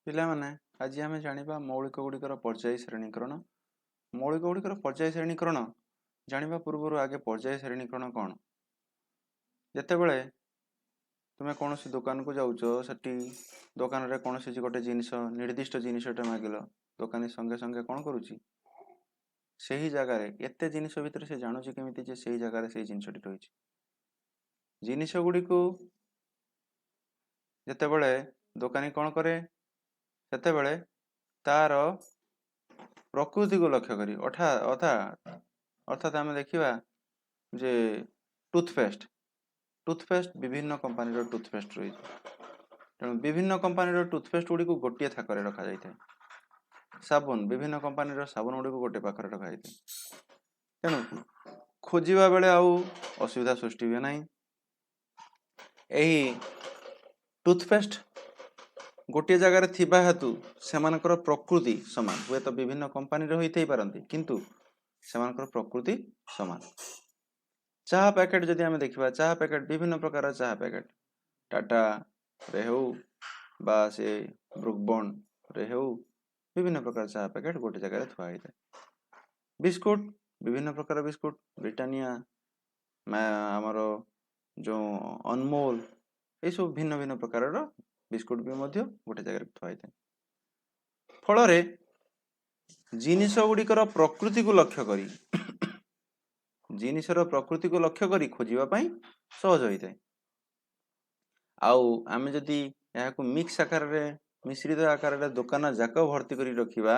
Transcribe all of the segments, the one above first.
ପିଲାମାନେ ଆଜି ଆମେ ଜାଣିବା ମୌଳିକ ଗୁଡ଼ିକର ପର୍ଯ୍ୟାୟ ଶ୍ରେଣୀକରଣ। ମୌଳିକ ଗୁଡ଼ିକର ପର୍ଯ୍ୟାୟ ଶ୍ରେଣୀକରଣ ଜାଣିବା ପୂର୍ବରୁ ଆଗେ ପର୍ଯ୍ୟାୟ ଶ୍ରେଣୀକରଣ କ'ଣ? ଯେତେବେଳେ ତୁମେ କୌଣସି ଦୋକାନକୁ ଯାଉଛ, ସେଠି ଦୋକାନରେ କୌଣସି ଗୋଟେ ଜିନିଷ ନିର୍ଦ୍ଦିଷ୍ଟ ଜିନିଷଟେ ମାଗିଲ, ଦୋକାନୀ ସଙ୍ଗେ ସଙ୍ଗେ କ'ଣ କରୁଛି? ସେହି ଜାଗାରେ ଏତେ ଜିନିଷ ଭିତରେ ସେ ଜାଣୁଛି କେମିତି ଯେ ସେହି ଜାଗାରେ ସେଇ ଜିନିଷଟି ରହିଛି। ଜିନିଷ ଗୁଡ଼ିକୁ ଯେତେବେଳେ ଦୋକାନୀ କ'ଣ କରେ, ସେତେବେଳେ ତାର ପ୍ରକୃତିକୁ ଲକ୍ଷ୍ୟ କରି ଅର୍ଥାତ୍ ଆମେ ଦେଖିବା ଯେ ଟୁଥପେଷ୍ଟ ବିଭିନ୍ନ କମ୍ପାନୀର ଟୁଥପେଷ୍ଟ ରହିଛି। ତେଣୁ ବିଭିନ୍ନ କମ୍ପାନୀର ଟୁଥପେଷ୍ଟ ଗୁଡ଼ିକୁ ଗୋଟିଏ ଥାକରେ ରଖାଯାଇଥାଏ। ସାବୁନ ବିଭିନ୍ନ କମ୍ପାନୀର ସାବୁନ ଗୁଡ଼ିକୁ ଗୋଟିଏ ପାଖରେ ରଖାଯାଇଥାଏ। ତେଣୁ ଖୋଜିବା ବେଳେ ଆଉ ଅସୁବିଧା ସୃଷ୍ଟି ହୁଏ ନାହିଁ। ଏହି ଟୁଥପେଷ୍ଟ ଗୋଟିଏ ଜାଗାରେ ଥିବା ହେତୁ ସେମାନଙ୍କର ପ୍ରକୃତି ସମାନ, ହୁଏତ ବିଭିନ୍ନ କମ୍ପାନୀର ହୋଇଥାଇ ପାରନ୍ତି, କିନ୍ତୁ ସେମାନଙ୍କର ପ୍ରକୃତି ସମାନ। ଚାହା ପ୍ୟାକେଟ ଯଦି ଆମେ ଦେଖିବା, ଚାହା ପ୍ୟାକେଟ ବିଭିନ୍ନ ପ୍ରକାର ଚାହା ପ୍ୟାକେଟ, ଟାଟାରେ ହେଉ ବା ସେ ବ୍ରୁକବଣ୍ଡରେ ହେଉ, ବିଭିନ୍ନ ପ୍ରକାର ଚାହା ପ୍ୟାକେଟ ଗୋଟେ ଜାଗାରେ ଥୁଆ ହେଇଥାଏ। ବିସ୍କୁଟ ବିଭିନ୍ନ ପ୍ରକାର ବିସ୍କୁଟ, ବ୍ରିଟାନିଆ, ଆମର ଯେଉଁ ଅନମୋଲ, ଏସବୁ ଭିନ୍ନ ଭିନ୍ନ ପ୍ରକାରର ବିସ୍କୁଟ ବି ମଧ୍ୟ ଗୋଟେ ଜାଗାରେ ଥୁଆ ହେଇଥାଏ। ଫଳରେ ଜିନିଷ ଗୁଡ଼ିକର ପ୍ରକୃତିକୁ ଲକ୍ଷ୍ୟ କରି ଖୋଜିବା ପାଇଁ ସହଜ ହୋଇଥାଏ। ଆଉ ଆମେ ଯଦି ଏହାକୁ ମିଶ୍ରିତ ଆକାରରେ ଦୋକାନ ଯାକ ଭର୍ତ୍ତି କରି ରଖିବା,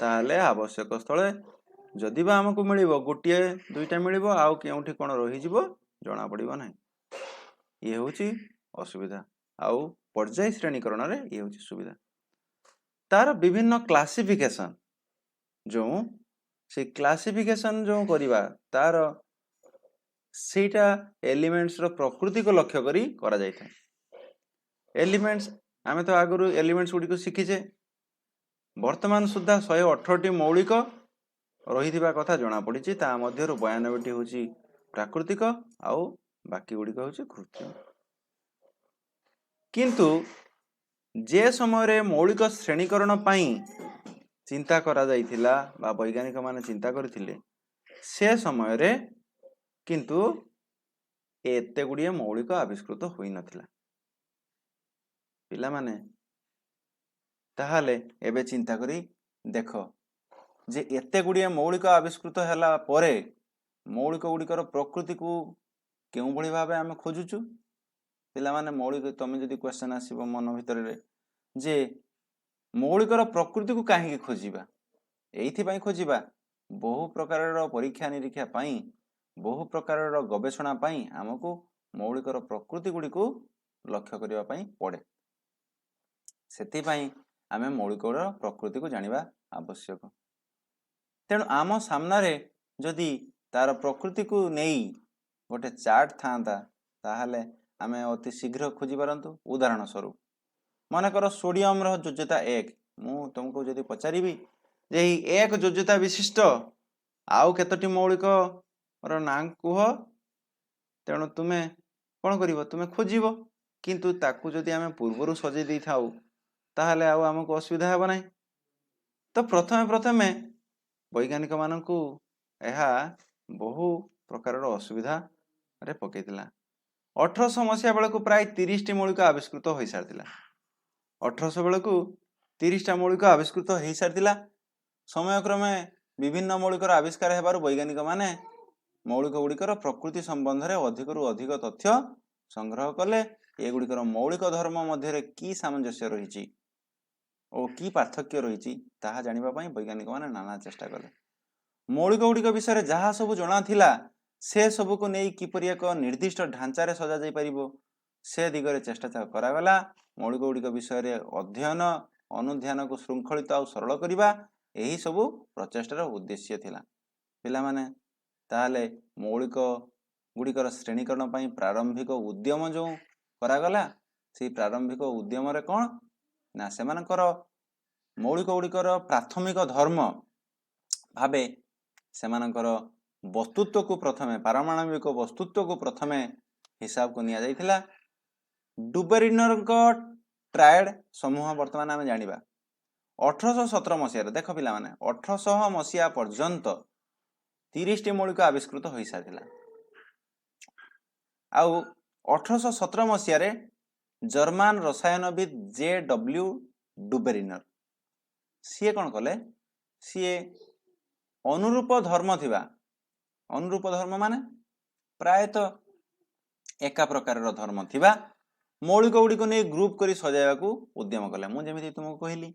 ତାହେଲେ ଆବଶ୍ୟକ ସ୍ଥଳେ ଯଦି ବା ଆମକୁ ମିଳିବ, ଗୋଟିଏ ଦୁଇଟା ମିଳିବ, ଆଉ କେଉଁଠି କ'ଣ ରହିଯିବ ଜଣା ପଡ଼ିବ ନାହିଁ। ଇଏ ହେଉଛି ଅସୁବିଧା। ଆଉ ପର୍ଯ୍ୟାୟ ଶ୍ରେଣୀକରଣରେ ଇଏ ହେଉଛି ସୁବିଧା। ତାର ବିଭିନ୍ନ କ୍ଲାସିଫିକେସନ, ସେଇ କ୍ଲାସିଫିକେସନ କରିବା, ତାର ସେଇଟା ଏଲିମେଣ୍ଟସର ପ୍ରକୃତିକୁ ଲକ୍ଷ୍ୟ କରି କରାଯାଇଥାଏ। ଏଲିମେଣ୍ଟସ, ଆମେ ତ ଆଗରୁ ଏଲିମେଣ୍ଟସ ଗୁଡ଼ିକୁ ଶିଖିଛେ। ବର୍ତ୍ତମାନ ସୁଦ୍ଧା 118ଟି ମୌଳିକ ରହିଥିବା କଥା ଜଣାପଡ଼ିଛି। ତା ମଧ୍ୟରୁ 92ଟି ହେଉଛି ପ୍ରାକୃତିକ, ଆଉ ବାକି ଗୁଡ଼ିକ ହେଉଛି କୃତ୍ରିମ। କିନ୍ତୁ ଯେ ସମୟରେ ମୌଳିକ ଶ୍ରେଣୀକରଣ ପାଇଁ ଚିନ୍ତା କରାଯାଇଥିଲା ବା ବୈଜ୍ଞାନିକ ମାନେ ଚିନ୍ତା କରିଥିଲେ, ସେ ସମୟରେ କିନ୍ତୁ ଏତେ ଗୁଡ଼ିଏ ମୌଳିକ ଆବିଷ୍କୃତ ହୋଇନଥିଲା। ପିଲାମାନେ ତାହେଲେ ଏବେ ଚିନ୍ତା କରି ଦେଖ ଯେ ଏତେ ଗୁଡ଼ିଏ ମୌଳିକ ଆବିଷ୍କୃତ ହେଲା ପରେ ମୌଳିକ ଗୁଡ଼ିକର ପ୍ରକୃତିକୁ କେଉଁଭଳି ଭାବେ ଆମେ ଖୋଜୁଛୁ? ପିଲାମାନେ ତମେ ଯଦି କ୍ୱେଶ୍ଚନ ଆସିବ ମନ ଭିତରେ ଯେ ମୌଳିକର ପ୍ରକୃତିକୁ କାହିଁକି ଖୋଜିବା? ଏଇଥିପାଇଁ ଖୋଜିବା, ବହୁ ପ୍ରକାରର ପରୀକ୍ଷା ନିରୀକ୍ଷା ପାଇଁ, ବହୁ ପ୍ରକାରର ଗବେଷଣା ପାଇଁ ଆମକୁ ମୌଳିକର ପ୍ରକୃତି ଗୁଡ଼ିକୁ ଲକ୍ଷ୍ୟ କରିବା ପାଇଁ ପଡ଼େ। ସେଥିପାଇଁ ଆମେ ମୌଳିକର ପ୍ରକୃତିକୁ ଜାଣିବା ଆବଶ୍ୟକ। ତେଣୁ ଆମ ସାମ୍ନାରେ ଯଦି ତାର ପ୍ରକୃତିକୁ ନେଇ ଗୋଟେ ଚାର୍ଟ ଥାନ୍ତା, ତାହେଲେ ଆମେ ଅତି ଶୀଘ୍ର ଖୋଜି ପାରନ୍ତୁ। ଉଦାହରଣ ସ୍ୱରୂପ ମନେକର ସୋଡ଼ିୟମର ଯୋଜ୍ୟତା 1। ମୁଁ ତୁମକୁ ଯଦି ପଚାରିବି ଯେ ଏହି 1 ଯୋଜ୍ୟତା ବିଶିଷ୍ଟ ଆଉ କେତୋଟି ମୌଳିକର ନାଁ କୁହ, ତେଣୁ ତୁମେ କ'ଣ କରିବ? ତୁମେ ଖୋଜିବ। କିନ୍ତୁ ତାକୁ ଯଦି ଆମେ ପୂର୍ବରୁ ସଜେଇ ଦେଇଥାଉ, ତାହେଲେ ଆଉ ଆମକୁ ଅସୁବିଧା ହେବ ନାହିଁ। ତ ପ୍ରଥମେ ବୈଜ୍ଞାନିକ ମାନଙ୍କୁ ଏହା ବହୁ ପ୍ରକାରର ଅସୁବିଧାରେ ପକାଇଥିଲା। 1800 ମସିହା ବେଳକୁ ପ୍ରାୟ 30ଟି ମୌଳିକ ଆବିଷ୍କୃତ ହୋଇସାରିଥିଲା। 1800 ବେଳକୁ 30ଟା ମୌଳିକ ଆବିଷ୍କୃତ ହୋଇସାରିଥିଲା। ସମୟକ୍ରମେ ବିଭିନ୍ନ ମୌଳିକର ଆବିଷ୍କାର ହେବାରୁ ବୈଜ୍ଞାନିକ ମାନେ ମୌଳିକ ଗୁଡ଼ିକର ପ୍ରକୃତି ସମ୍ବନ୍ଧରେ ଅଧିକରୁ ଅଧିକ ତଥ୍ୟ ସଂଗ୍ରହ କଲେ। ଏଗୁଡ଼ିକର ମୌଳିକ ଧର୍ମ ମଧ୍ୟରେ କି ସାମଞ୍ଜସ୍ୟ ରହିଛି ଓ କି ପାର୍ଥକ୍ୟ ରହିଛି, ତାହା ଜାଣିବା ପାଇଁ ବୈଜ୍ଞାନିକ ମାନେ ନାନା ଚେଷ୍ଟା କଲେ। ମୌଳିକ ଗୁଡ଼ିକ ବିଷୟରେ ଯାହା ସବୁ ଜଣାଥିଲା, ସେ ସବୁକୁ ନେଇ କିପରି ଏକ ନିର୍ଦ୍ଦିଷ୍ଟ ଢାଞ୍ଚାରେ ସଜାଯାଇ ପାରିବ, ସେ ଦିଗରେ ଚେଷ୍ଟା କରାଗଲା। ମୌଳିକ ଗୁଡ଼ିକ ବିଷୟରେ ଅଧ୍ୟୟନ ଅନୁଧ୍ୟାନକୁ ଶୃଙ୍ଖଳିତ ଆଉ ସରଳ କରିବା, ଏହି ସବୁ ପ୍ରଚେଷ୍ଟାର ଉଦ୍ଦେଶ୍ୟ ଥିଲା। ପିଲାମାନେ ତାହେଲେ ମୌଳିକ ଗୁଡ଼ିକର ଶ୍ରେଣୀକରଣ ପାଇଁ ପ୍ରାରମ୍ଭିକ ଉଦ୍ୟମ ଯେଉଁ କରାଗଲା, ସେଇ ପ୍ରାରମ୍ଭିକ ଉଦ୍ୟମରେ କ'ଣ ନା, ସେମାନଙ୍କର ମୌଳିକ ଗୁଡ଼ିକର ପ୍ରାଥମିକ ଧର୍ମ ଭାବେ ସେମାନଙ୍କର ବସ୍ତୁତ୍ୱକୁ ପ୍ରଥମେ, ପାରମାଣବିକ ବସ୍ତୁତ୍ୱକୁ ପ୍ରଥମେ ହିସାବକୁ ନିଆଯାଇଥିଲା। ଡୁବେରିନରଙ୍କ ट्राएड समूह बर्तमान आम जाना 1817 मसीह देख पिला माने 1800 मसीहा पर्यंत 30 टी मौलिक आविष्कृत हो सारी आउ 1817 मसीह जर्मान रसायनविद जे.डब्ल्यू. डुबेरिनर सी कौन कले सी अनुरूप धर्म थिबा अनुरूप धर्म माने प्रायतः एका प्रकार धर्म थिबा मौलिक गुड़ी को नहीं ग्रुप करी सजाइबा को उद्यम कले मुझे तुमको कहली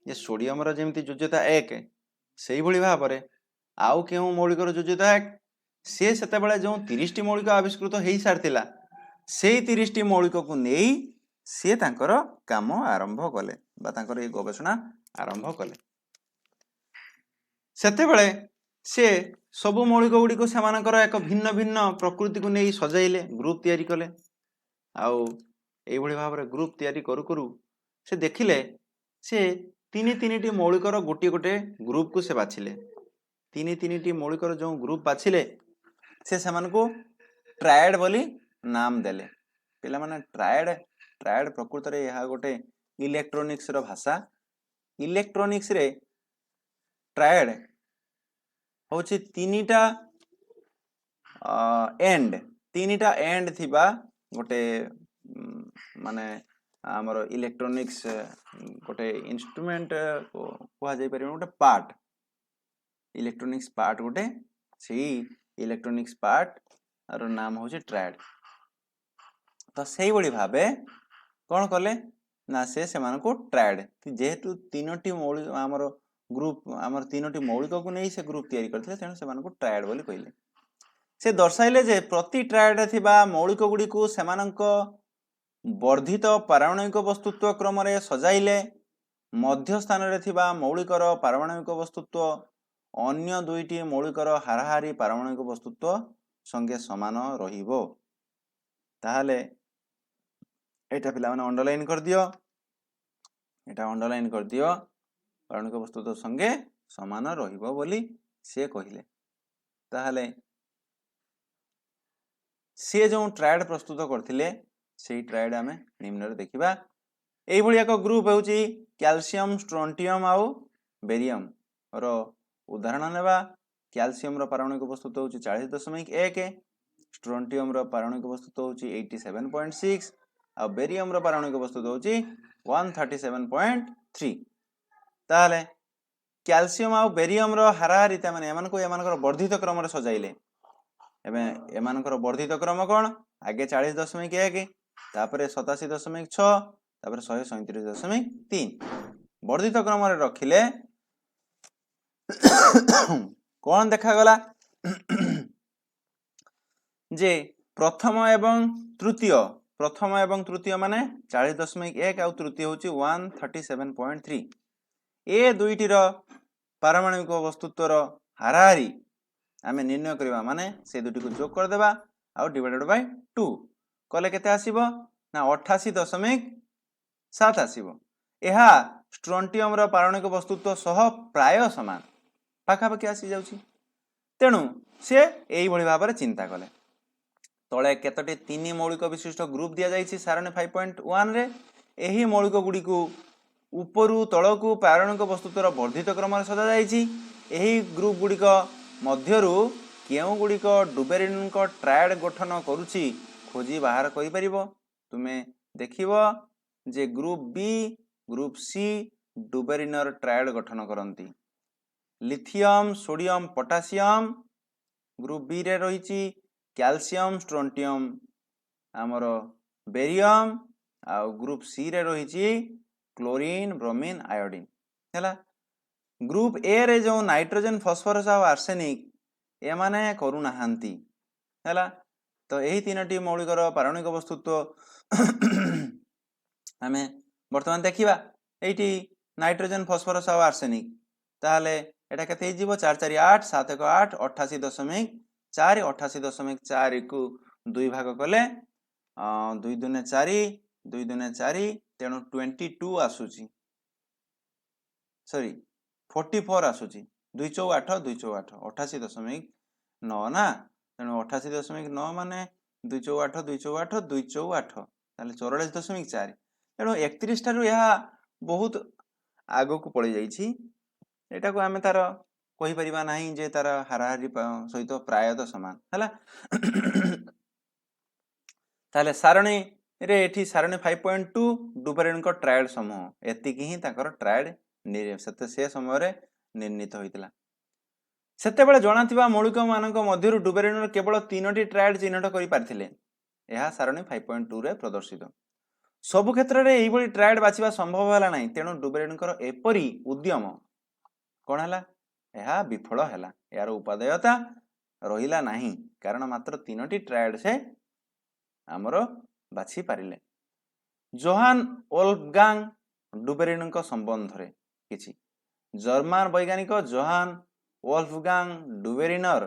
जे सोडियम जमी योज्यता 1 से भाव में आउ क्यों मौलिक योज्यता 1 सी से जो 30 टी मौलिक आविष्कृत हो सारी से 30 टी मौलिक को नहीं सी तांकर काम आरंभ कले ये गवेषणा आरंभ कले सेतेबेले से सबु मौलिक गुड़ी को सेमानकर एक भिन्न भिन्न प्रकृति को नहीं सजाइले ग्रुप तैयारी कले आउ एभली भाव में ग्रुप तैयारी करू करू से देखिले से तीन टी मौलिकर गोटे गोटे ग्रुप को से बाछिले तीन टी मौलिकर जो ग्रुप बाछिले से को ट्राएड बोली नाम देले पिला माने ट्राएड ट्राएड प्रकृत रे यह गोटे इलेक्ट्रोनिक्स रो भाषा इलेक्ट्रोनिक्स रे ट्राएड होची तीनटा एंड थिबा गोटे माने आमर इलेक्ट्रोनिक्स गोटे इंस्ट्रूमेंट कह जाय परिबो गोटे पार्ट इलेक्ट्रोनिक्स पार्ट गोटे से इलेक्ट्रोनिक्स पार्ट रो नाम होची ट्राएड तो सही बड़ी भाबे कौन कले ना से माने को ट्राएड जेहेतु तीनोटी मौलिक आमर ग्रुप आमर तीनोटी मौलिक को नहीं से ग्रुप तैयारी करथिले तेणु से माने को ट्राएड बोली कहले से दर्शाइले जे प्रति ट्राएड रे थिबा मौलिक गुडी को सेमानंक वर्धित पारमाणविक वस्तुत्व क्रम रे सजाइले मध्य स्थान रे थिबा मौलिकर पारमाणविक वस्तुत्व अन्य दुईटी मौलिकर हाराहारी पारमाणविक वस्तुत्व संगे समान रहिबो ताहले एटा पिला माने अंडरलाइन कर दियो एटा अंडरलाइन कर दियो पारमाणविक वस्तुत्व संगे समान रहिबो बोली से कहिले ताहले से जो ट्राएड प्रस्तुत करथिले से ट्राएड आमे निम्न रे देखिबा एई भली एक ग्रुप होउची कैल्शियम स्ट्रोंटियम आउ बेरियम रो उदाहरण नेबा कैल्शियम रो पारमाणविक वस्तुत्व होउची 40.1 स्ट्रोंटियम रो पारमाणविक वस्तुत्व होउची 87.6 आ बेरियम रो पारमाणविक वस्तुत्व होउची 137.3 ताले कैल्शियम आउ बेरियम रो हाराहारिता माने एमान को वर्धित क्रम रे सजाइले एबे एमानकर वर्धित क्रम कौन आगे 40.1 तापरे 87.6 तापरे 137.3 वर्धित क्रम रे रखिले कौन देखा गला जे प्रथम एवं तृतीय माने 40.1 आ तृतीय होची 137.3 ए दुईटीर पारमाणविक वस्तुत्वर हाराहारी आमे निर्णय करबा माने से दुटी को जोग कर देबा आ डिवाइडेड बाय 2 कले केते आसीबो ना 88.7 आसीबो एहा स्ट्रोंटियम रो पारमाणविक वस्तुत्व सह प्राय समान पाखा पाखी आसी जाउची तेनु से एई भली भाबरे चिंता कले तळे केतटी तीन मौलिक विशिष्ट ग्रुप दिया जाईची सारणी 5.1 रे एही मौलिक गुडी को उपरु तळकु पारमाणविक वस्तुत्वर वर्धित क्रम रे सजा जाईची एही ग्रुप गुडी को मध्यरु केउ गुडी को डुबेरिन को ट्राएड गठन करूची खोजी बाहर करि परिबो तुमे देखिबो जे ग्रुप बी ग्रुप सी डुबेरिनर ट्राएड गठन करंती lithium sodium potassium group B रे रहिची कैल्शियम स्ट्रोंटियम आमर बेरियम आ ग्रुप सी रे रहिची क्लोरीन ब्रोमीन आयोडीन हैला ग्रुप ए रे जो नाइट्रोजन फॉस्फोरस आ आर्सेनिक ए माने करू नाहांती हैला तो एही तीनटी मौलिकर पारमाणविक वस्तुत्व आमे वर्तमान देखिबा एठी नाइट्रोजन फॉस्फोरस आ आर्सेनिक ताले एटा केते हिजिबो 4 4 8 7 1 8 88.4 88.4 को 2 भाग कले 2 दुने 4 2 दुने 4 तेणु 22 आसुची सॉरी 44 आसुची 2 चौ 8 2 चौ 8 88.9 ना तेणु 88.9 माने 2 चौ 8 2 चौ 8 2 चौ 8 ताले 44.4 तेणु 31 ठारू यह बहुत आगो को पड़ जाइछि एटा को आमे तार कहि परिबा नाही जे तार हाराहारी सहित प्रायतः समान हला ताले सारणी रे एठी सारणी 5.2 डुबरेन को ट्रायड समूह एतिकी ही ताकर ट्रायड सते से समय रे निर्णीत होइतला सेतेबेले जणाथिबा मौलिक मानक मध्यरु डुबरेन केवल 3टी ट्रायड चिन्हट करि पारथिले यह सारणी 5.2 रे प्रदर्शित सबु क्षेत्र रे एई बडी ट्रायड बाछिबा संभव हला नाही तेणु डुबरेन कर एपरी उद्यम कोन हला यह विफल हला यार उपादेयता रहिला नाही कारण मात्र 3टी ट्रायड से आमर बाछि पारिले जोहान वोल्फगांग डुबरेन संबंध रे किछि जर्मान वैज्ञानिक जोहान वोल्फगांग डुबेरिनर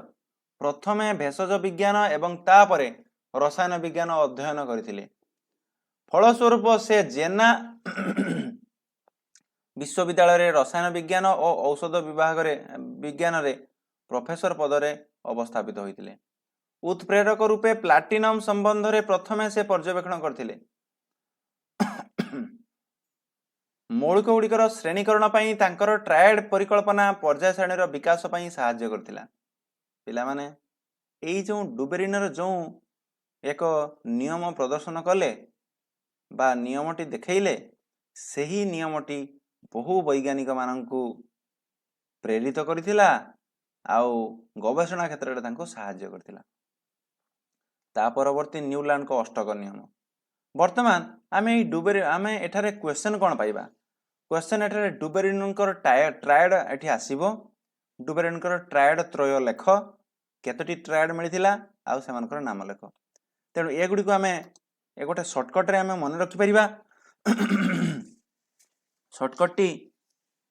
प्रथमे भेषज विज्ञान एवं तापरे रसायन विज्ञान अध्ययन करथिले फलस्वरूप से जेना विश्वविद्यालय रे रसायन विज्ञान और औषध विभाग रे विज्ञान रे प्रोफेसर पद रे अवस्थापित होइतिले उत्प्रेरक रूपे प्लाटिनम संबंध रे प्रथमे से पर्यवेक्षण करथिले मौलिक गुड़िकर श्रेणीकरण पई तांकर ट्रायड परिकल्पना पर्याय श्रेणी रो विकास पई सहाय्य करथिला पिला माने एई जो डुबेरिनर जो एक नियम प्रदर्शन कले बा नियमटी देखैले सही नियमटी बहु वैज्ञानिक माननकु प्रेरित करथिला आउ गवेषणा क्षेत्र रे तांको सहाय्य करथिला ता परवर्ती न्यूलैंड को अष्टक नियम वर्तमान आमे डुबेरी आमे एठारे क्वेश्चन कोन पाइबा क्वेश्चन एठारे डुबेरिनकर ट्रायड एठी आसीबो डुबेरिनकर ट्रायड त्रय लेख केतोटी ट्रायड मिलिथिला आउ सेमानकर नाम लेख तेणु ए गुडी को आमे ए गोटे शॉर्टकट रे आमे मन रखि परिबा शॉर्टकट टी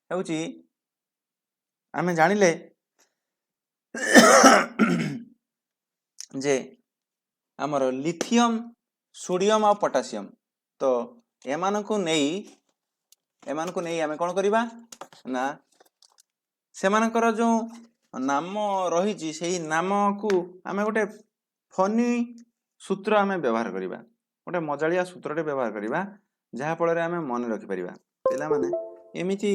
हेउची आमे जानिले जे आमर लिथियम सोडियम और पोटासियम तो एमानकु नेई आमे कोन करिबा ना सेमानकर जो नाम रही सेही नाम को आमे गोटे फनी सूत्र आमे व्यवहार करिबा गोटे मजालिया सूत्रटे व्यवहार करिबा जहा फल रे आमे मन रखि परिबा पिला माने एमिति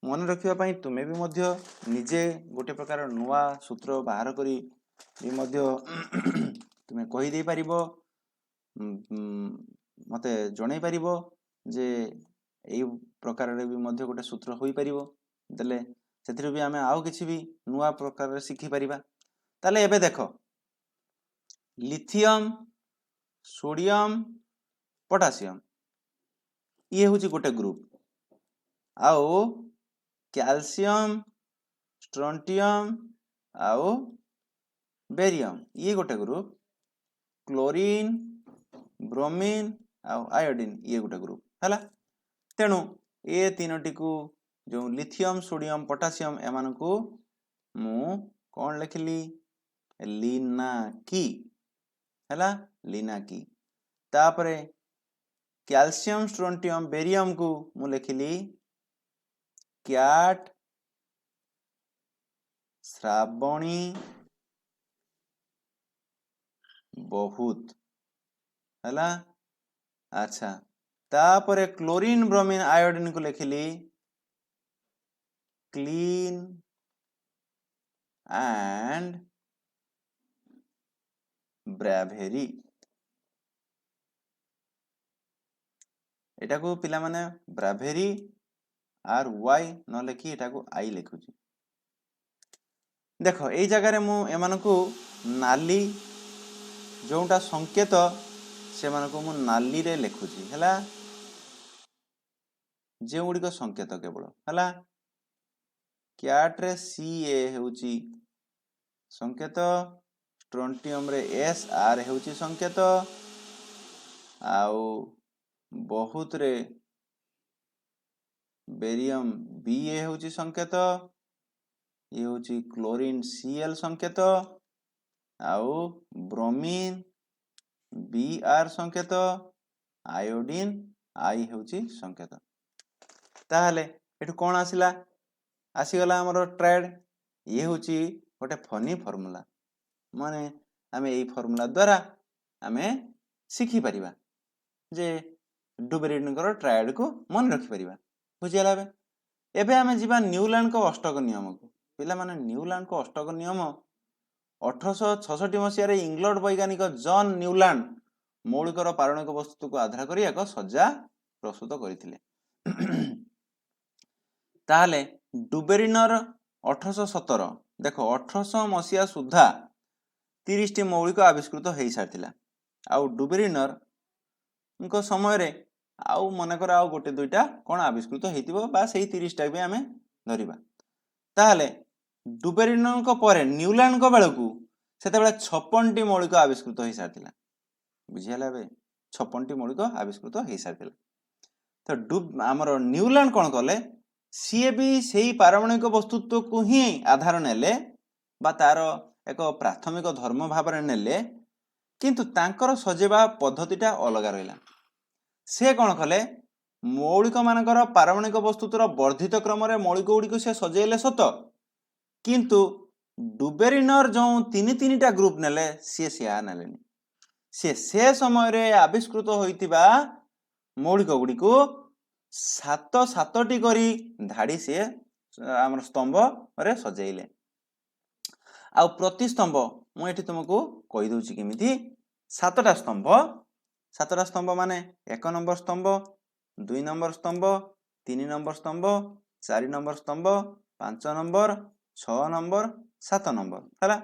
मन रखिबा पई तुमे भी मध्य निजे गोटे प्रकार नुवा सूत्र बाहर करी भी मध्य तुमे कहि दे परिबो मते जणै परिबो जे एई प्रकार रे भी मध्य गोटे सूत्र होई परिबो देले सेथिरे भी आमे आउ किछि भी नुवा प्रकार रे सिखि परिबा ताले एबे देखो लिथियम सोडियम पोटासियम ये होची गोटे ग्रुप आउ कैल्शियम स्ट्रोंटियम आउ बेरियम ये गोटे ग्रुप क्लोरीन ब्रोमीन आउ आयोडीन ये गोटे ग्रुप हला तेणु ए तीनोटी को जो लिथियम सोडियम पोटासियम एमान को मु कौन लिखली लीना की हला लीना की तापरे कैल्शियम स्ट्रोंटियम बेरियम को मु लिखली क्याट श्रावणी बहुत हला अच्छा तापरे क्लोरीन ब्रोमीन आयोडीन को लिखली क्लीन एंड ब्रावेरी एटा को पिला माने ब्रावेरी आर वाई न लिखि एटा को आई लिखुची देखो एई जगह रे मु एमान को नाली जोटा संकेत से मान को मु नाली रे लिखुची हला जे गुडी को संकेत केवल हला क्याट रे सी ए हेउची संकेत स्ट्रोंटियम रे एस आर हेउची संकेत आउ बहुत रे बेरियम बी ए होची संकेत ये होची क्लोरीन सीएल संकेत आउ ब्रोमीन बी आर संकेत आयोडीन आई होची संकेत ताहले एठु कोन आसिला आसीगला हमर ट्रेड ये होची गोटे फनी फार्मूला माने आमे एई फार्मूला द्वारा आमे सिखि परिबा जे डुबेरिनर ट्रायड को मन रखि परिबा बुझिला बे एबे आमे जिबा न्यूलैंड को अष्टक नियम को पिला माने न्यूलैंड को अष्टक नियम 1866 मसीह इंग्लैंड वैज्ञानिक जॉन न्यूलैंड मौलिकर पारणिक वस्तु को आधार करी एक सज्जा प्रस्तुत करथिले ताहले डुबेरिनर 1817 देखो 1800 मसीहा सुधा 30 टी मौलिक आविष्कृत हो सारथिला आउ डुबेरिनर उनको समय रे आउ मनकर आउ गोटे दुईटा कौन आविष्कृत होइतिबो बा सेही 30 टा भी आमे धरिबा ताहले डुबेरिनर को परे न्यूलैंड को बेलकू सेते बेले 56 टी मौलिक आविष्कृत हो सारथिला बुझियाला बे 56 टी मौलिक आविष्कृत हो सारथिला तो हमर न्यूलैंड कौन कले सीए भी सेही पारमाणविक वस्तुत्व को ही आधार नेले बा तार एक प्राथमिक धर्म भाव नेले किंतु तांकर सजेबा पद्धतिटा अलग रहिला से कौन कले मौलिक मानकर पारमाणविक वस्तुत्वर वर्धित क्रम रे मौलिक गुडी को से सजेले सत किंतु डुबेरिनर जो तीन ग्रुप नेले से नेलेनी से समय रे आविष्कृत होइतिबा मौलिक गुडी को सात सातटी करी धाड़ी से आमर स्तंभ रे सजेइले आ प्रति स्तंभ मु एठी तुमको कहि दोछि केमिति सातटा स्तंभ माने 1 नंबर स्तंभ 2 नंबर स्तंभ 3 नंबर स्तंभ 4 नंबर स्तंभ 5 नंबर 6 नंबर 7 नंबर हला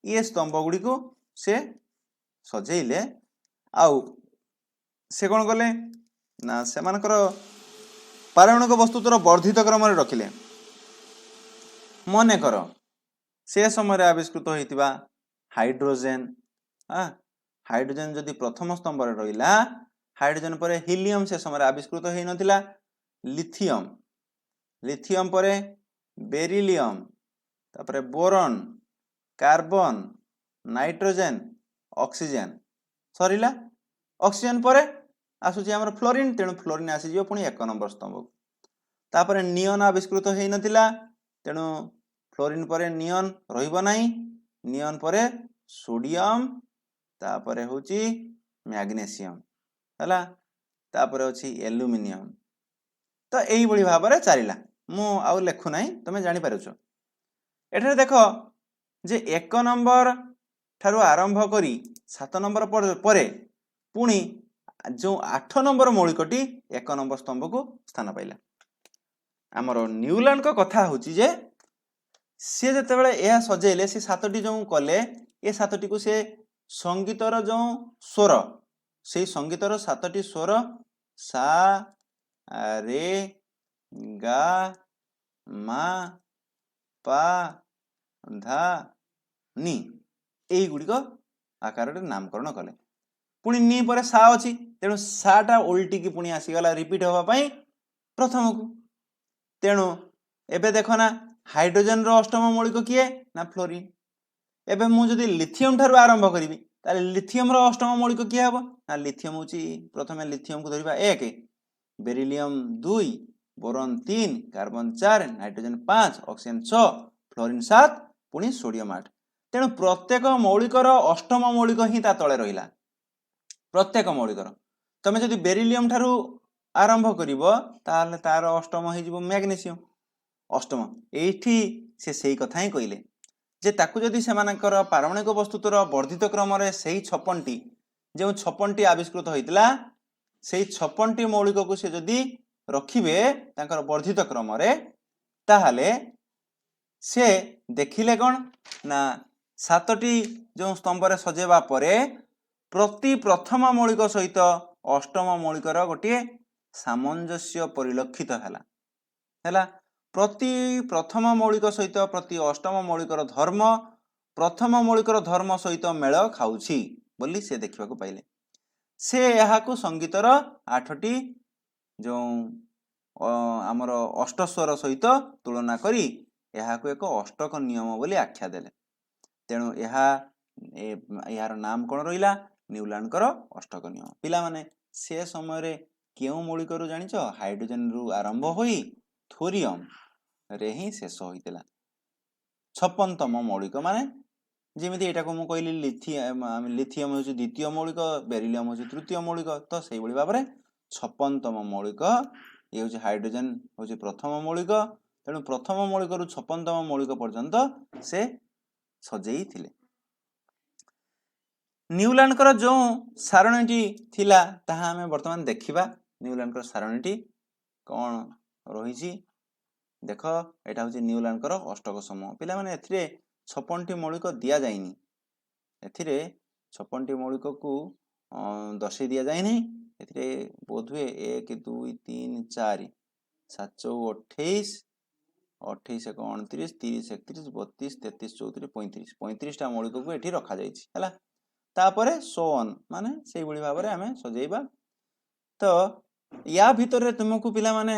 ये स्तंभ गुडी को से सजेइले आउ से कोन गले ना से मानकर पारमाणविक वस्तुत्वर वर्धित क्रम रे रखिले मने कर से समय आविष्कृत होइतिबा हाइड्रोजन हाइड्रोजन जदि प्रथम स्तंभ रे रहिला हाइड्रोजन परे हीलियम से समय आविष्कृत होई नथिला लिथियम परे बेरिलियम तापरे boron carbon nitrogen oxygen Sarila oxygen परे आसुची हमर फ्लोरीन तेणु फ्लोरीन आसी जिवो पुनी 1 नंबर स्तंभ तापरे नियन आविष्कृत हेइ नथिला तेणु फ्लोरीन परे नियन रहिबो नाही नियन परे सोडियम तापरे होची मैग्नीशियम हला तापरे होची एल्युमिनियम तो एही बळी भाबरे चालिला मु आउ लेखु नाही तमे जानि पारुछो एठारे देखो जे 1 नंबर ठारो आरंभ करी 7 नंबर परे पुनी जो 8 नंबर मौलिकटी 1 नंबर स्तंभ को स्थान पाइला आमर न्यूलैंड को कथा होची जे से जते बेले एहा सजेले से 7टी जो कले ए 7टी को से संगीतर जो स्वर से संगीतर 7टी स्वर सा रे गा मा पा धा नी एई गुडी को आकार रे नामकरण कले पुणी नी परे सा अछि तेणु साटा उल्टी की पुणी आसीगला रिपीट होबा पई प्रथम को तेणु एबे देखो ना हाइड्रोजन रो अष्टम मौलिक किए ना फ्लोरीन एबे मु जदी लिथियम ठारू आरंभ करिवि ताले लिथियम रो अष्टम मौलिक किए हबो ना लिथियम होची प्रथमे लिथियम को धरिबा 1 beryllium 2 boron 3 carbon 4 nitrogen 5 oxygen 6 fluorine 7 पुणी सोडियम 8 तेणु प्रत्येक मौलिकर अष्टम मौलिक ही ता तळे रहिला प्रत्येक मौलिकर तमे जदि बेरिलियम ठारू आरंभ करिवो ताले तार अष्टम हे जिवो मैग्नीशियम अष्टम एठी से सेही कथा ही कइले जे ताकू जदि सेमानकर पारमाणविक वस्तुत्वर वर्धित क्रम रे सेही 56 टी जे 56 टी आविष्कृत होइतला सेही 56 टी मौलिक को से जदि रखिबे तांकर वर्धित क्रम रे ताहाले से देखिले कोन ना 7टी जो स्तंभ रे सजेबा परे प्रति प्रथम मौलिक सहित अष्टम मौलिकर गोटे सामंजस्य परिलक्षित हैला प्रति प्रथम मौलिक सहित प्रति अष्टम मौलिकर धर्म प्रथम मौलिकर धर्म सहित मेल खाउछि बोली से देखा पाइले से यहाकू संगीतर 8टी जो आमर अष्टस्वर सहित तुलना करी यहाकू एक अष्टक नियम बोली आख्या देले तेणु यार नाम कौन रहिला न्यूलैंड कर अष्टक नियम पिला माने से समय रे केउ मौलिक रु जानिछ हाइड्रोजन रु आरंभ होई थोरियम रे ही शेष होइतला 56तम मौलिक माने जेमिति एटा को मु कहली लिथियम होछि द्वितीय मौलिक बेरिलियम होछि तृतीय मौलिक तो सेही बळी भाबरे 56तम मौलिक ये हूँ हाइड्रोजन हूँ प्रथम मौलिक तेणु प्रथम मौलिक रु 56तम मौलिक पर्यंत से सजेई थिले। न्यूलैंड कर जो सारणीटी थिला ताहा हमें वर्तमान देखिबा। न्यूलैंड कर सारणीटी कौन रही देख एटा हूँ न्यूलैंड कर अष्टक समूह पिला माने एथिरे 56टी मौलिक दिया जाइनी एथिरे 56टी मौलिक को दर्शाई दिया जाए नहीं एथिरे बोध हुए 1 2 3 4 7 चौ 28 28 एक 29 30 31 32 33 34 35 35टा मौलिक को एठी रखा जाइछि हला तापरे सो ऑन माने सेही भली भाबरे हमें सजेइबा। तो या भितर रे तुमको पिला माने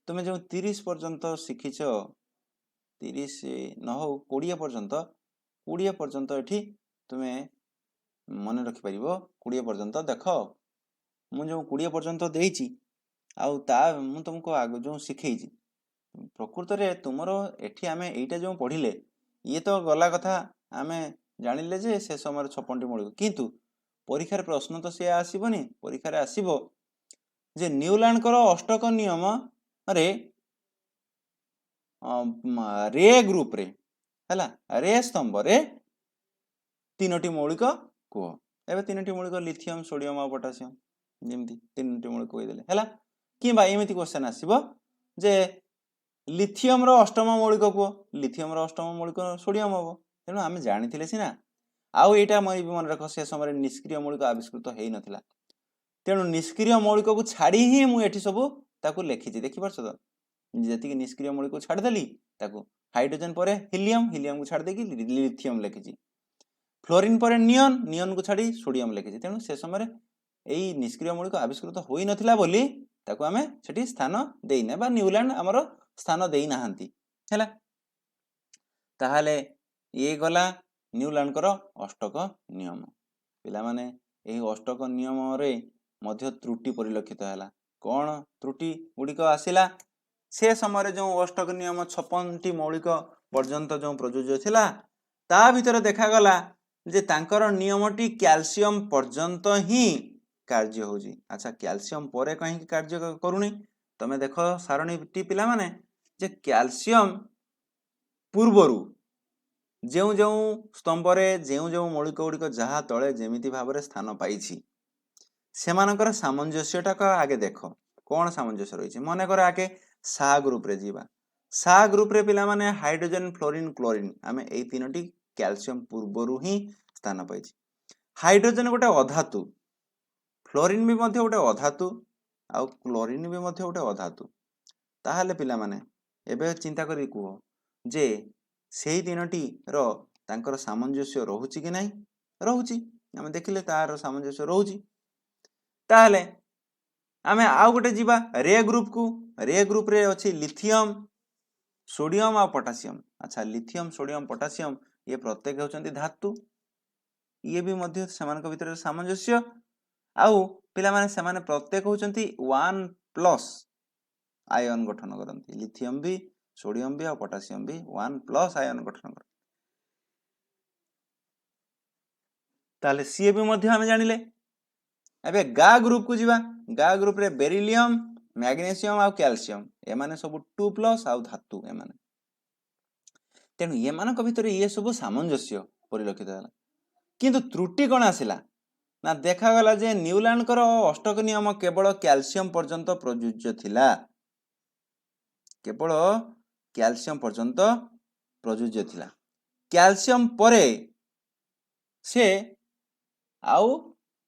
तुमे जो 30 पर्यंत शिखिछ 30 न हो 20 पर्यंत एठी तुमे मन रखि परिबो 20 पर्यंत देख मु जो 20 पर्यंत देइछि आउ ता मु तुमको आगु जो शिखैछि प्रकृत रे तुमरो एठी आमे एइटा जो पढिले ये तो गला कथा आमे जानिले जे से समय 56टी मौलिक किंतु परीक्षा प्रश्न तो से आसीबनी परीक्षा आसीबो जे न्यूलैंड कर अष्टक नियम रे रे ग्रुप रे हला रे स्तंभ रे तीनोटी मौलिक कुह एबे तीनोटी मौलिक लिथियम सोडियम और पोटासियम जेमती तीनोटी मौलिक कहि देले हला किबा एमिति क्वेश्चन आसीबो जे लिथियम रो अष्टम मौलिक कुह लिथियम रो अष्टम मौलिक सोडियम हबो तेनु आमे जानिथिले सिना आउ एटा मन रख से समय निष्क्रिय मौलिक आविष्कृत हेई नथिला तेणु निष्क्रिय मौलिक को छाड़ी ही मु एठी सब ताकू लिखिछि देखि परछ तो जेति निष्क्रिय मौलिक को छाड़ देली ताकू हाइड्रोजन परे हीलियम हीलियम को छाड़ देकी लिथियम लिखिछि फ्लोरीन परे नियन नियन को छाड़ी सोडियम लिखिछि तेणु से समय एई निष्क्रिय मौलिक आविष्कृत होई नथिला बोली ताकू आमे सेठी स्थान देइने बा न्यूलैंड हमरो स्थान देइ नाहंती हैला ताहाले ये गला न्यूलैंड कर अष्टक नियम पिला माने एही अष्टक नियम रे मध्य त्रुटि परिलक्षित हैला कोन त्रुटि गुडी को आसिला से समय जो अष्टक नियम 56टी मौलिक पर्यंत जो प्रयोज्य थिला ता भीतर देखा गला जे तांकर नियमटी कैल्शियम पर्यंत ही कार्य होजी अच्छा कैल्शियम परे कहीं कार्य करूनी तमे देखो सारणीटी पिला माने जे कैल्शियम पूर्वरु जेउ जेउ स्तंभरे जेउ जेउ मौलिक गुड़िक जहाँ तले जेमिति भाबरे स्थान पाइछि सेमानकर सामंजस्यटा का आगे देखो कौन सामंजस्य रही मन कर आगे सा ग्रुप रे जीवा सा ग्रुप रे पिला माने हाइड्रोजन फ्लोरीन क्लोरीन आमे एई तीनोटी कैल्शियम पूर्वरु ही स्थान पाइछि हाइड्रोजन गोटे अधातु फ्लोरीन भी मध्य गोटे अधातु आउ क्लोरीन भी मध्य गोटे अधातु ताहाले पिला माने एबे चिंता करी कुहो जे सेही तीनोटी रो तांकर सामंजस्य रहुछि कि नाही रहुछि आमे देखिले तार सामंजस्य रहुछि ताहले आमे आउ गोटे जीवा रे ग्रुप रे अछि लिथियम सोडियम और पोटासियम अच्छा लिथियम सोडियम पोटासियम ये प्रत्येक होचंती धातु ये भी मध्य सेमानक भितर सामंजस्य आउ पिला माने सेमाने प्रत्येक होचंती 1+ आयन गठन करंती लिथियम भी सोडियम भी और पोटासियम भी 1+ आयन गठन कर ताले सी भी मध्य हमें जानिले एबे गा ग्रुप को जीवा गा ग्रुप रे बेरिलियम मैग्नीशियम और कैल्शियम ए माने सब 2+ आउ धातु ए माने तेनु ये मानक भितर ये सब सामंजस्य परिलक्षित होला किंतु त्रुटि कोन आसिला ना देखा गला जे न्यूलैंड कर अष्टक नियम केवल कैल्शियम पर्यंत प्रयोज्य थिला केवल कैल्शियम पर्यंत प्रयोज्य थिला कैल्शियम परे से आउ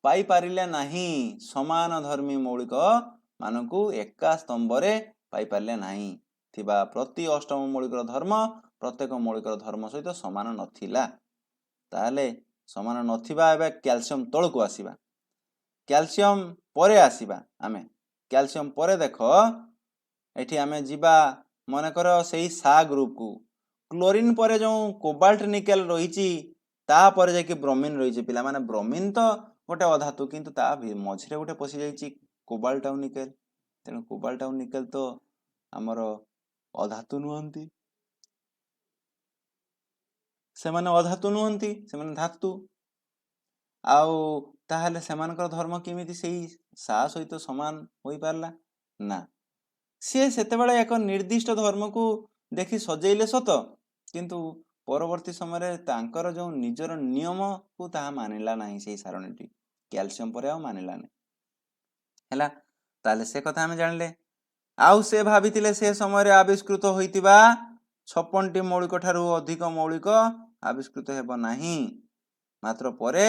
पाई पारिले नाही समान धर्मी मौलिक मानकु एका स्तंभरे पाई पारिले नाही थिबा प्रति अष्टम मौलिक धर्म प्रत्येक मौलिक धर्म सहित समान नथिला ताले समान नथिबा एबे कैल्शियम तळकु आसीबा कैल्शियम परे आसीबा आमे कैल्शियम परे देखो एठी आमे जीवा मन कर सेही सा ग्रुप को क्लोरीन परे जो कोबाल्ट निकेल रहिछि ता परे जे कि ब्रोमीन रहिछि पिला माने ब्रोमीन तो गोटे अधातु किंतु ता मझिरे गोटे पसि जाइछि कोबाल्ट और निकेल तेनु कोबाल्ट और निकेल तो हमर अधातु नुहंती सेमाने अधातु नुहंती सेमाने धातु आउ ताहले सेमानकर धर्म केमिति सेही सा सहित समान होई पारला ना। सी सेतेबेले एक निर्दिष्ट धर्म को देखि सजेइले सत, किंतु परवर्ती समय तांकर जो निजर नियम को ताहा मानिला नहीं से सारणीटी कैल्शियम पर आ मानिला नहीं हैला। ताले से कथा हमें जानले। आउ से भावितिले से समय आविष्कृत होइतिबा 56टी मौलिक ठारू अधिक मौलिक आविष्कृत हेब नाही, मात्र परे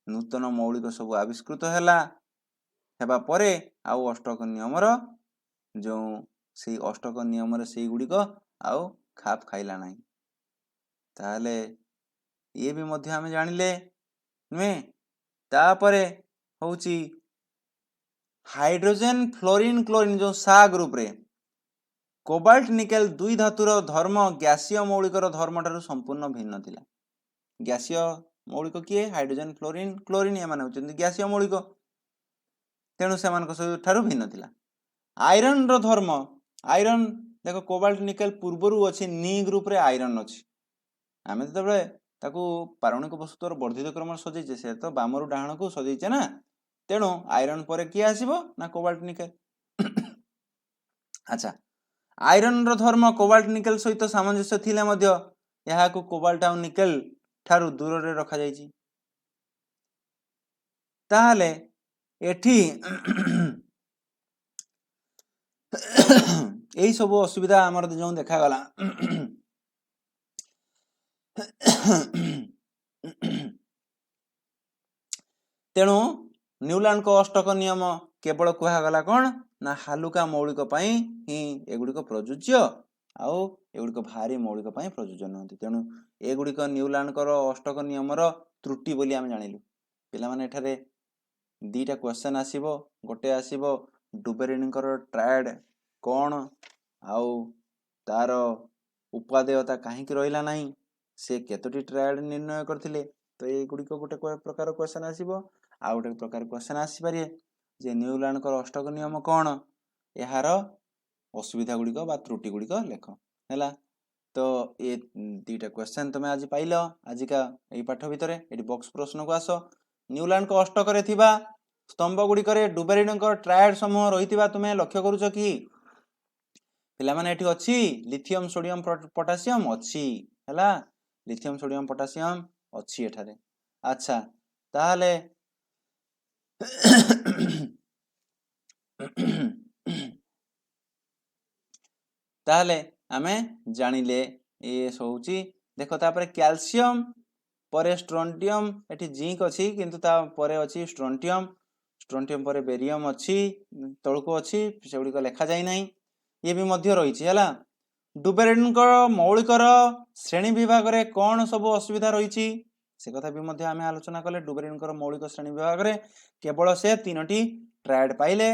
नूतन मौलिक सब आविष्कृत हैला। हेबा परे आउ अष्टक नियमर जो से अष्टक नियमर से गुड़िक आउ खाप खाइला नहीं। ताले ये भी मध्य हमें जानिले नुहे। तापरे होउची हाइड्रोजन फ्लोरीन क्लोरीन जो सा ग्रुप रे कोबाल्ट निकेल दुई धातुर धर्म गैसीय मौलिकर धर्म ठारू संपूर्ण भिन्न थिला। गैसीय मौलिक किए हाइड्रोजन फ्लोरीन क्लोरीन एमाने होचंदी गैसीय मौलिक, तेणु सेमानक ठारू भिन्न थिला। आयरन रो धर्म आयरन देखो कोबाल्ट निकेल पूर्वरु अछि नी ग्रुप रे आयरन अछि। आमे तबे ताकू पारणिक वस्तुर वर्धित क्रम सजेइछे से तो बामरु डाहण को सजेइछे ना, तेणु आयरन परे किए आसीबो ना कोबाल्ट निकेल। अच्छा, आयरन रो धर्म कोबाल्ट निकेल सहित सामंजस्य थिले मध्य यहाकू कोबाल्ट आ निकेल ठारू दूर रे रखा जाइछि। ताहले एठी एई सब असुविधा हमर जो देखा गला तेणु न्यूलैंड को अष्टक नियम केवल कहगला कौन ना हालुका मौलिक पई ही एगुड़िक प्रযোज्य आउ एगुड़िक भारी मौलिक पई प्रযোज्य नहंती। तेणु एगुड़िक न्यूलैंड को अष्टक नियमर त्रुटि बोली आम जानिलु। पिला माने एठारे दीटा क्वेश्चन आसीबो, गोटे आसीबो डुबेरिनकर ट्रायड कौन आउ तार उपादेयता कहीं रहिला नहीं, से केतोटी ट्रायड निर्णय करथिले, तो ये गुड़िक गोटे प्रकार क्वेश्चन आसीबो। आ गोटे प्रकार क्वेश्चन आसी पारे जे न्यूलैंड को अष्टक नियम कौन, यार असुविधा गुड़िक बा त्रुटि गुड़िक लेख हैला। तो ये दीटा क्वेश्चन तुम आज पाइल आजिका एई पाठ भितरे। एटी बॉक्स प्रश्न को आस। न्यूलैंड को अष्टक रे थिबा स्तंभ गुड़िक डुबेरिनकर ट्रायड समूह रहितिबा तुमे लक्ष्य करूछ कि? पिला माने एठी अछि लिथियम सोडियम पोटासियम अछि हैला, लिथियम सोडियम पोटासियम अछि एठारे। अच्छा, ताहले ताहले आमे जानिले ये सोची देखो तापर कैल्शियम परे स्ट्रोंटियम एठी जिंक अछि किंतु ता परे अछि स्ट्रोंटियम, स्ट्रोंटियम परे बेरियम अछि तळको अछि सेगुडी को लेखा जाय नाही। ये भी मध्य रही है। डुबेरिनकर मौलिकर श्रेणी विभाग रे कौन सब असुविधा रही से कथा भी मध्य आमे आलोचना कले। डुबेरिनकर मौलिक श्रेणी विभाग रे केवल से 3टी ट्रायड पाइले,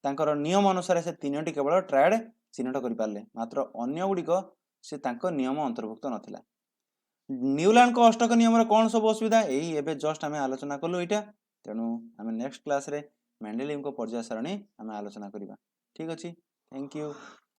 तांकर नियम अनुसार से 3टी केवल ट्रायड चिन्हट कर पारले, मात्र अन्य गुड़िक से तांको नियम अंतर्भुक्त नथिला। न्यूलैंड को अष्टक नियम रे कौन सब असुविधा एई एबे जस्ट आमे आलोचना कलु एटा। तेणु आमे नेक्स्ट क्लास रे मेंडेलिव को पर्याय सारणी आमे आलोचना करिबा। ठीक अछि, थैंक यू।